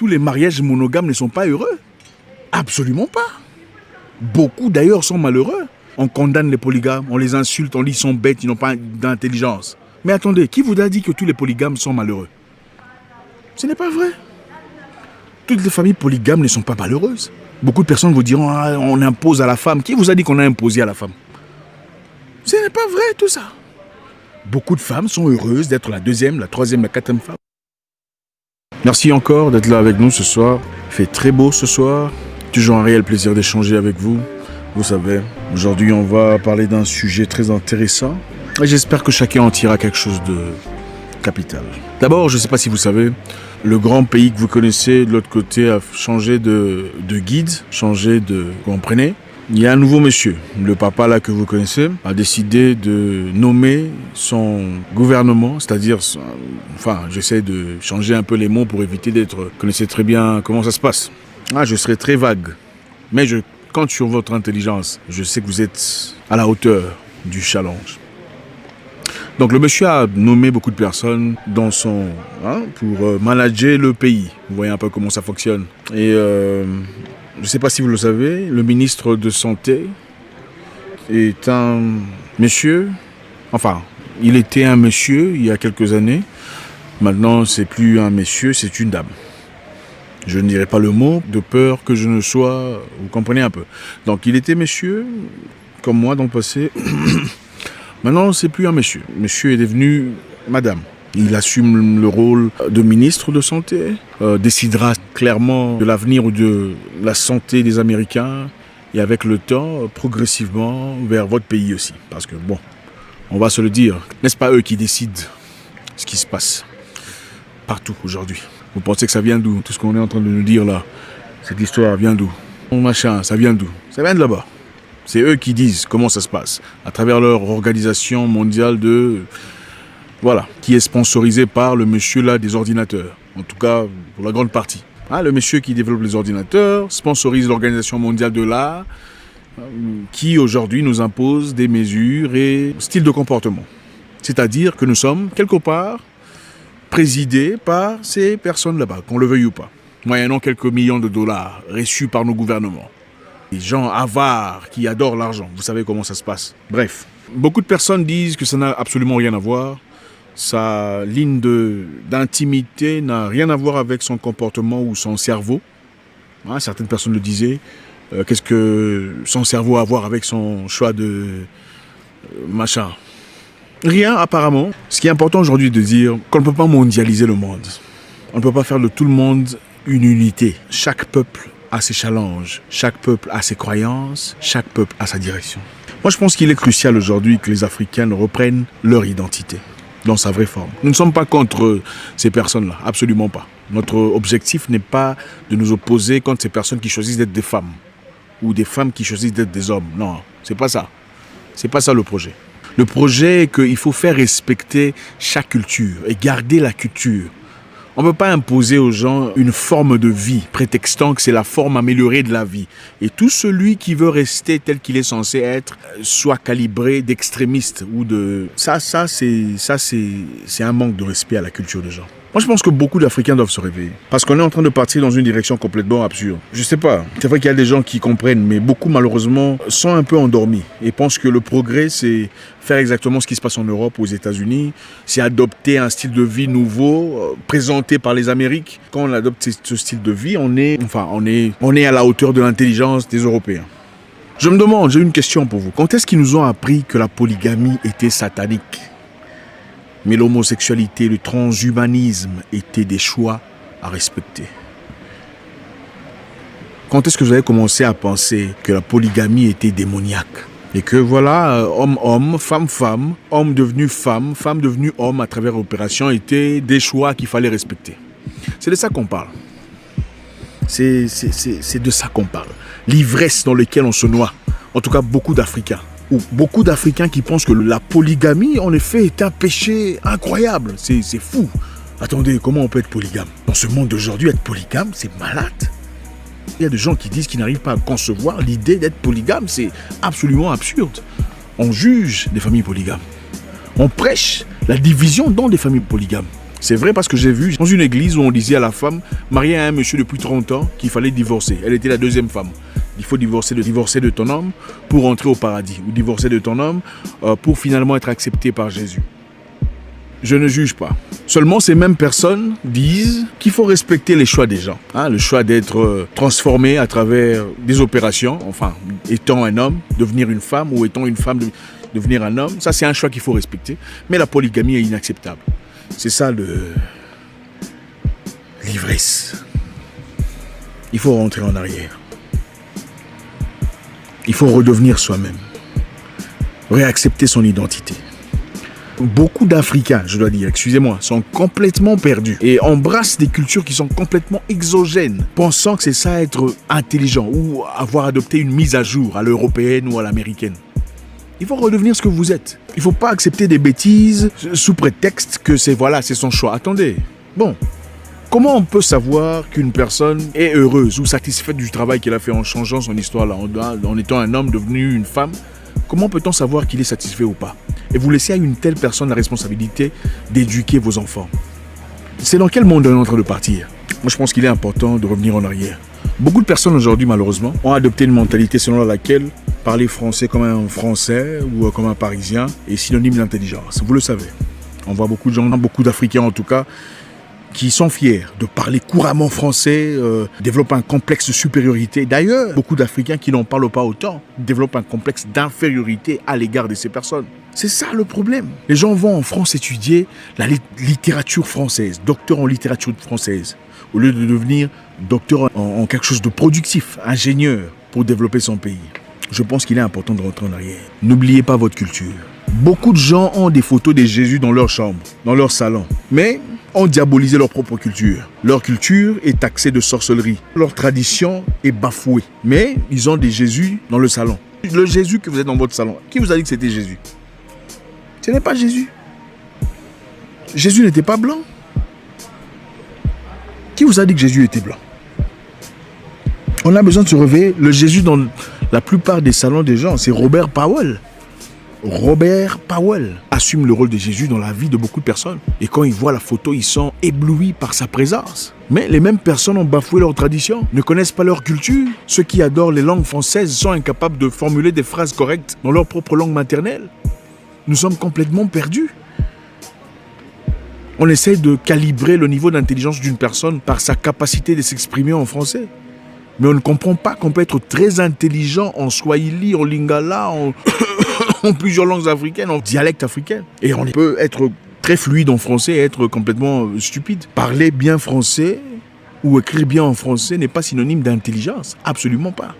tous les mariages monogames ne sont pas heureux. Absolument pas. Beaucoup d'ailleurs sont malheureux. On condamne les polygames, on les insulte, on dit qu'ils sont bêtes, ils n'ont pas d'intelligence. Mais attendez, qui vous a dit que tous les polygames sont malheureux? Ce n'est pas vrai. Toutes les familles polygames ne sont pas malheureuses. Beaucoup de personnes vous diront ah, on impose à la femme. Qui vous a dit qu'on a imposé à la femme? Ce n'est pas vrai tout ça. Beaucoup de femmes sont heureuses d'être la deuxième, la troisième, la quatrième femme. Merci encore d'être là avec nous ce soir. Il fait très beau ce soir. Toujours un réel plaisir d'échanger avec vous. Vous savez, aujourd'hui on va parler d'un sujet très intéressant. Et j'espère que chacun en tirera quelque chose de capital. D'abord, je ne sais pas si vous savez, le grand pays que vous connaissez de l'autre côté a changé de guide, vous comprenez? Il y a un nouveau monsieur, le papa là que vous connaissez, a décidé de nommer son gouvernement, c'est-à-dire, enfin, j'essaie de changer un peu les mots pour éviter d'être, vous connaissez très bien comment ça se passe. Ah, je serai très vague, mais je compte sur votre intelligence. Je sais que vous êtes à la hauteur du challenge. Donc le monsieur a nommé beaucoup de personnes dans son, pour manager le pays. Vous voyez un peu comment ça fonctionne. Et je ne sais pas si vous le savez, le ministre de Santé est un monsieur, enfin, il était un monsieur il y a quelques années. Maintenant, c'est plus un monsieur, c'est une dame. Je ne dirai pas le mot, de peur que je ne sois... Vous comprenez un peu. Donc, il était monsieur, comme moi dans le passé. Maintenant, c'est plus un monsieur. Monsieur est devenu madame. Il assume le rôle de ministre de Santé, décidera clairement de l'avenir ou de la santé des Américains et avec le temps, progressivement, vers votre pays aussi. Parce que, bon, on va se le dire, n'est-ce pas eux qui décident ce qui se passe partout aujourd'hui? Vous pensez que ça vient d'où? Tout ce qu'on est en train de nous dire là, cette histoire vient d'où? Mon machin, ça vient d'où? Ça vient de là-bas. C'est eux qui disent comment ça se passe, à travers leur organisation mondiale de... Voilà, qui est sponsorisée par le monsieur là des ordinateurs. En tout cas, pour la grande partie. Le monsieur qui développe les ordinateurs sponsorise l'organisation mondiale de l'art, qui aujourd'hui nous impose des mesures et styles de comportement. C'est-à-dire que nous sommes, quelque part, présidés par ces personnes là-bas, qu'on le veuille ou pas, moyennant quelques millions de dollars reçus par nos gouvernements. Des gens avares qui adorent l'argent, vous savez comment ça se passe. Bref, beaucoup de personnes disent que ça n'a absolument rien à voir. Sa ligne d'intimité n'a rien à voir avec son comportement ou son cerveau. Certaines personnes le disaient. Qu'est-ce que son cerveau a à voir avec son choix de machin? Rien apparemment. Ce qui est important aujourd'hui de dire qu'on ne peut pas mondialiser le monde. On ne peut pas faire de tout le monde une unité. Chaque peuple a ses challenges, chaque peuple a ses croyances, chaque peuple a sa direction. Moi je pense qu'il est crucial aujourd'hui que les Africains reprennent leur identité dans sa vraie forme. Nous ne sommes pas contre ces personnes-là, absolument pas. Notre objectif n'est pas de nous opposer contre ces personnes qui choisissent d'être des femmes ou des femmes qui choisissent d'être des hommes. Non, c'est pas ça. C'est pas ça le projet. Le projet est qu'il faut faire respecter chaque culture et garder la culture. On ne peut pas imposer aux gens une forme de vie, prétextant que c'est la forme améliorée de la vie. Et tout celui qui veut rester tel qu'il est censé être, soit calibré d'extrémiste ou de... Ça c'est un manque de respect à la culture des gens. Moi, je pense que beaucoup d'Africains doivent se réveiller. Parce qu'on est en train de partir dans une direction complètement absurde. Je sais pas. C'est vrai qu'il y a des gens qui comprennent, mais beaucoup, malheureusement, sont un peu endormis et pensent que le progrès, c'est faire exactement ce qui se passe en Europe ou aux États-Unis. C'est adopter un style de vie nouveau, présenté par les Amériques. Quand on adopte ce style de vie, on est à la hauteur de l'intelligence des Européens. Je me demande, j'ai une question pour vous. Quand est-ce qu'ils nous ont appris que la polygamie était satanique ? Mais l'homosexualité, le transhumanisme étaient des choix à respecter. Quand est-ce que vous avez commencé à penser que la polygamie était démoniaque? Et que voilà, homme-homme, femme-femme, homme devenu femme, femme devenue homme à travers l'opération étaient des choix qu'il fallait respecter. C'est de ça qu'on parle. C'est de ça qu'on parle. L'ivresse dans laquelle on se noie. En tout cas, beaucoup d'Africains. Ou beaucoup d'Africains qui pensent que la polygamie, en effet, est un péché incroyable. C'est fou. Attendez, comment on peut être polygame? Dans ce monde d'aujourd'hui, être polygame, c'est malade. Il y a des gens qui disent qu'ils n'arrivent pas à concevoir l'idée d'être polygame. C'est absolument absurde. On juge des familles polygames. On prêche la division dans des familles polygames. C'est vrai parce que j'ai vu dans une église où on disait à la femme mariée à un monsieur depuis 30 ans qu'il fallait divorcer. Elle était la deuxième femme. Il faut divorcer de ton homme pour entrer au paradis. Ou divorcer de ton homme pour finalement être accepté par Jésus. Je ne juge pas. Seulement, ces mêmes personnes disent qu'il faut respecter les choix des gens. Le choix d'être transformé à travers des opérations. Enfin, étant un homme, devenir une femme, ou étant une femme, devenir un homme. Ça, c'est un choix qu'il faut respecter. Mais la polygamie est inacceptable. C'est ça l'ivresse. Il faut rentrer en arrière. Il faut redevenir soi-même. Réaccepter son identité. Beaucoup d'Africains, je dois dire, excusez-moi, sont complètement perdus et embrassent des cultures qui sont complètement exogènes, pensant que c'est ça être intelligent ou avoir adopté une mise à jour à l'européenne ou à l'américaine. Il faut redevenir ce que vous êtes. Il ne faut pas accepter des bêtises sous prétexte que c'est son choix. Attendez, bon, comment on peut savoir qu'une personne est heureuse ou satisfaite du travail qu'elle a fait en changeant son histoire là, en étant un homme devenu une femme? Comment peut-on savoir qu'il est satisfait ou pas? Et vous laissez à une telle personne la responsabilité d'éduquer vos enfants. C'est dans quel monde on est en train de partir? Moi, je pense qu'il est important de revenir en arrière. Beaucoup de personnes aujourd'hui, malheureusement, ont adopté une mentalité selon laquelle parler français comme un Français ou comme un Parisien est synonyme d'intelligence. Vous le savez. On voit beaucoup de gens, beaucoup d'Africains en tout cas, qui sont fiers de parler couramment français, développent un complexe de supériorité. D'ailleurs, beaucoup d'Africains qui n'en parlent pas autant développent un complexe d'infériorité à l'égard de ces personnes. C'est ça le problème. Les gens vont en France étudier la littérature française, docteur en littérature française, au lieu de devenir docteur en quelque chose de productif, ingénieur, pour développer son pays. Je pense qu'il est important de rentrer en arrière. N'oubliez pas votre culture. Beaucoup de gens ont des photos de Jésus dans leur chambre, dans leur salon, mais ont diabolisé leur propre culture. Leur culture est taxée de sorcellerie. Leur tradition est bafouée. Mais ils ont des Jésus dans le salon. Le Jésus que vous êtes dans votre salon, qui vous a dit que c'était Jésus? Ce n'est pas Jésus. Jésus n'était pas blanc. Qui vous a dit que Jésus était blanc? On a besoin de se réveiller. Le Jésus dans la plupart des salons des gens, c'est Robert Powell. Robert Powell assume le rôle de Jésus dans la vie de beaucoup de personnes. Et quand ils voient la photo, ils sont éblouis par sa présence. Mais les mêmes personnes ont bafoué leur tradition, ne connaissent pas leur culture. Ceux qui adorent les langues françaises sont incapables de formuler des phrases correctes dans leur propre langue maternelle. Nous sommes complètement perdus. On essaie de calibrer le niveau d'intelligence d'une personne par sa capacité de s'exprimer en français. Mais on ne comprend pas qu'on peut être très intelligent en swahili, en lingala, en plusieurs langues africaines, en dialecte africain. Et on peut être très fluide en français et être complètement stupide. Parler bien français ou écrire bien en français n'est pas synonyme d'intelligence. Absolument pas.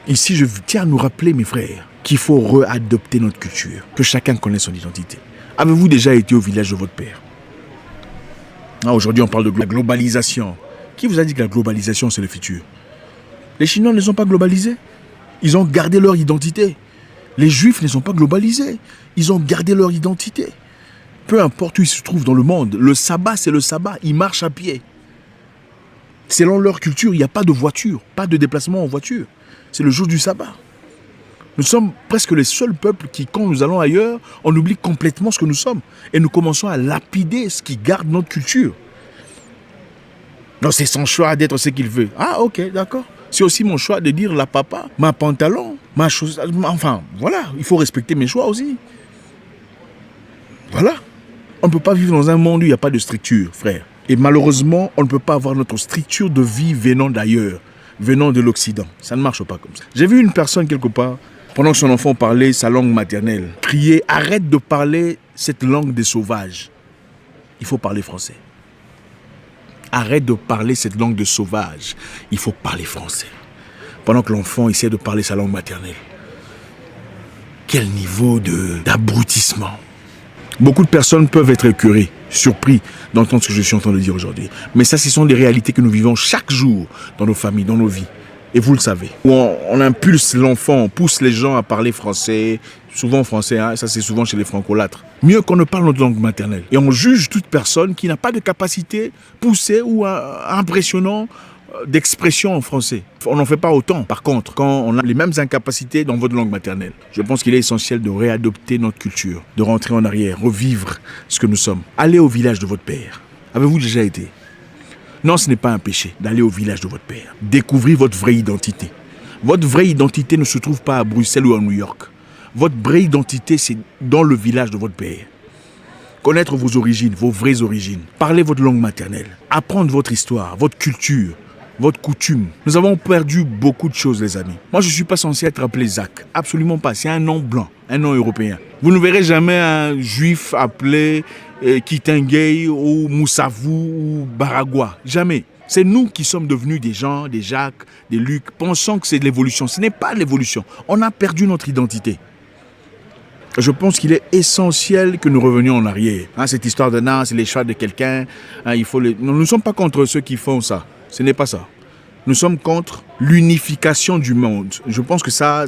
Ici, je tiens à nous rappeler, mes frères, qu'il faut réadopter notre culture, que chacun connaisse son identité. Avez-vous déjà été au village de votre père? Aujourd'hui, on parle de la globalisation. Qui vous a dit que la globalisation, c'est le futur? Les Chinois ne sont pas globalisés. Ils ont gardé leur identité. Les Juifs ne sont pas globalisés. Ils ont gardé leur identité. Peu importe où ils se trouvent dans le monde, le sabbat, c'est le sabbat. Ils marchent à pied. Selon leur culture, il n'y a pas de voiture, pas de déplacement en voiture. C'est le jour du sabbat. Nous sommes presque les seuls peuples qui, quand nous allons ailleurs, on oublie complètement ce que nous sommes. Et nous commençons à lapider ce qui garde notre culture. Non, c'est son choix d'être ce qu'il veut. Ah, ok, d'accord. C'est aussi mon choix de dire la papa, ma pantalon, ma chose. Enfin, voilà, il faut respecter mes choix aussi. Voilà. On ne peut pas vivre dans un monde où il n'y a pas de structure, frère. Et malheureusement, on ne peut pas avoir notre structure de vie venant d'ailleurs, venant de l'Occident. Ça ne marche pas comme ça. J'ai vu une personne quelque part, pendant que son enfant parlait sa langue maternelle, crier « Arrête de parler cette langue des sauvages. Il faut parler français. » Arrête de parler cette langue de sauvage. Il faut parler français. Pendant que l'enfant essaie de parler sa langue maternelle. Quel niveau d'abrutissement. Beaucoup de personnes peuvent être écœurées, surpris d'entendre ce que je suis en train de dire aujourd'hui. Mais ça, ce sont des réalités que nous vivons chaque jour dans nos familles, dans nos vies. Et vous le savez. Où on impulse l'enfant, on pousse les gens à parler français, souvent français, hein, ça c'est souvent chez les francolâtres. Mieux qu'on ne parle notre langue maternelle. Et on juge toute personne qui n'a pas de capacité poussée ou impressionnante d'expression en français. On n'en fait pas autant, par contre, quand on a les mêmes incapacités dans votre langue maternelle. Je pense qu'il est essentiel de réadopter notre culture, de rentrer en arrière, revivre ce que nous sommes. Allez au village de votre père. Avez-vous déjà été? Non, ce n'est pas un péché d'aller au village de votre père. Découvrez votre vraie identité. Votre vraie identité ne se trouve pas à Bruxelles ou à New York. Votre vraie identité, c'est dans le village de votre père. Connaître vos origines, vos vraies origines. Parler votre langue maternelle. Apprendre votre histoire, votre culture, votre coutume. Nous avons perdu beaucoup de choses, les amis. Moi, je ne suis pas censé être appelé Zach. Absolument pas. C'est un nom blanc, un nom européen. Vous ne verrez jamais un juif appelé Kitengay ou Moussavou ou Baragua. Jamais. C'est nous qui sommes devenus des Jean, des Jacques, des Luc, pensant que c'est de l'évolution. Ce n'est pas l'évolution. On a perdu notre identité. Je pense qu'il est essentiel que nous revenions en arrière. Cette histoire de c'est les choix de quelqu'un. Nous ne sommes pas contre ceux qui font ça. Ce n'est pas ça. Nous sommes contre l'unification du monde. Je pense que ça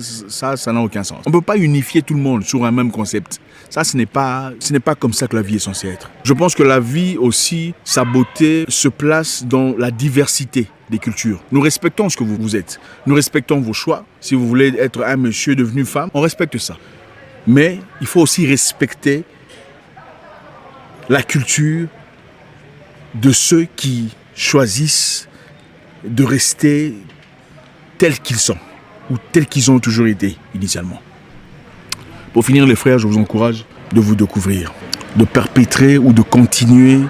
n'a aucun sens. On ne peut pas unifier tout le monde sur un même concept. Ça, ce n'est pas comme ça que la vie est censée être. Je pense que la vie aussi, sa beauté se place dans la diversité des cultures. Nous respectons ce que vous êtes. Nous respectons vos choix. Si vous voulez être un monsieur devenu femme, on respecte ça. Mais il faut aussi respecter la culture de ceux qui choisissent de rester tels qu'ils sont ou tels qu'ils ont toujours été initialement. Pour finir, les frères, je vous encourage de vous découvrir, de perpétrer ou de continuer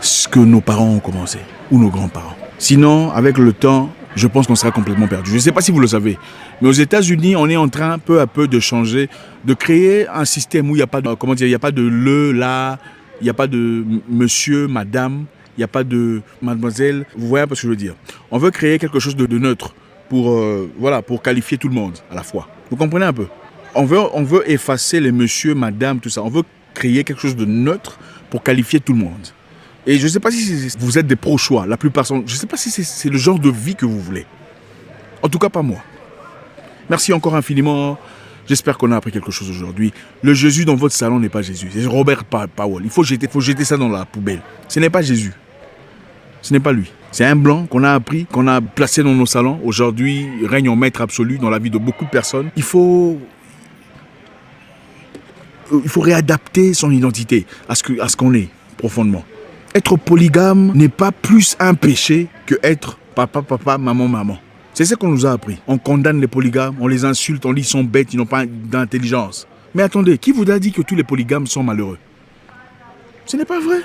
ce que nos parents ont commencé ou nos grands-parents. Sinon, avec le temps, je pense qu'on sera complètement perdu. Je ne sais pas si vous le savez, mais aux États-Unis, on est en train peu à peu de changer, de créer un système où il n'y a pas de, il n'y a pas de le, là, il n'y a pas de monsieur, madame, il n'y a pas de mademoiselle. Vous voyez un peu ce que je veux dire. On veut créer quelque chose de neutre pour qualifier tout le monde à la fois. Vous comprenez un peu? On veut effacer les monsieur, madame, tout ça. On veut créer quelque chose de neutre pour qualifier tout le monde. Et je ne sais pas si vous êtes des pro-choix. La plupart sont. Je ne sais pas si c'est le genre de vie que vous voulez. En tout cas, pas moi. Merci encore infiniment. J'espère qu'on a appris quelque chose aujourd'hui. Le Jésus dans votre salon n'est pas Jésus. C'est Robert Powell. Il faut jeter ça dans la poubelle. Ce n'est pas Jésus. Ce n'est pas lui. C'est un blanc qu'on a appris, qu'on a placé dans nos salons. Aujourd'hui, il règne en maître absolu dans la vie de beaucoup de personnes. Il faut réadapter son identité à ce qu'on est profondément. Être polygame n'est pas plus un péché que être papa, maman. C'est ce qu'on nous a appris. On condamne les polygames, on les insulte, on dit qu'ils sont bêtes, ils n'ont pas d'intelligence. Mais attendez, qui vous a dit que tous les polygames sont malheureux? Ce n'est pas vrai.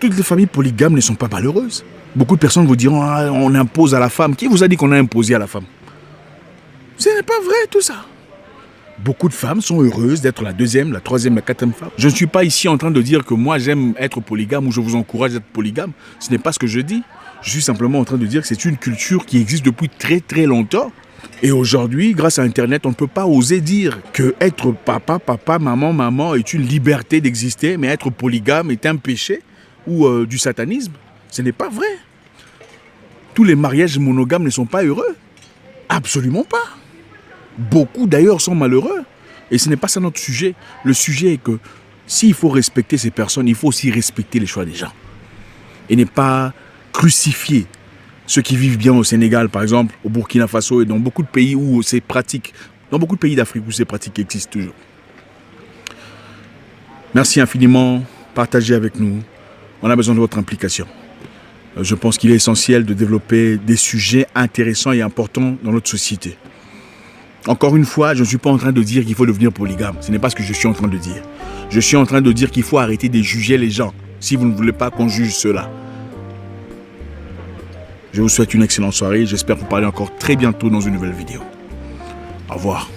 Toutes les familles polygames ne sont pas malheureuses. Beaucoup de personnes vous diront on impose à la femme. Qui vous a dit qu'on a imposé à la femme? Ce n'est pas vrai tout ça. Beaucoup de femmes sont heureuses d'être la deuxième, la troisième, la quatrième femme. Je ne suis pas ici en train de dire que moi j'aime être polygame ou je vous encourage d'être polygame. Ce n'est pas ce que je dis. Je suis simplement en train de dire que c'est une culture qui existe depuis très très longtemps. Et aujourd'hui, grâce à Internet, on ne peut pas oser dire que être papa, maman est une liberté d'exister, mais être polygame est un péché ou du satanisme. Ce n'est pas vrai. Tous les mariages monogames ne sont pas heureux. Absolument pas. Beaucoup d'ailleurs sont malheureux. Et ce n'est pas ça notre sujet. Le sujet est que s'il faut respecter ces personnes, il faut aussi respecter les choix des gens. Et ne pas crucifier ceux qui vivent bien au Sénégal, par exemple, au Burkina Faso et dans beaucoup de pays où c'est pratique, dans beaucoup de pays d'Afrique où ces pratiques existent toujours. Merci infiniment. Partagez avec nous. On a besoin de votre implication. Je pense qu'il est essentiel de développer des sujets intéressants et importants dans notre société. Encore une fois, je ne suis pas en train de dire qu'il faut devenir polygame. Ce n'est pas ce que je suis en train de dire. Je suis en train de dire qu'il faut arrêter de juger les gens si vous ne voulez pas qu'on juge cela. Je vous souhaite une excellente soirée. J'espère vous parler encore très bientôt dans une nouvelle vidéo. Au revoir.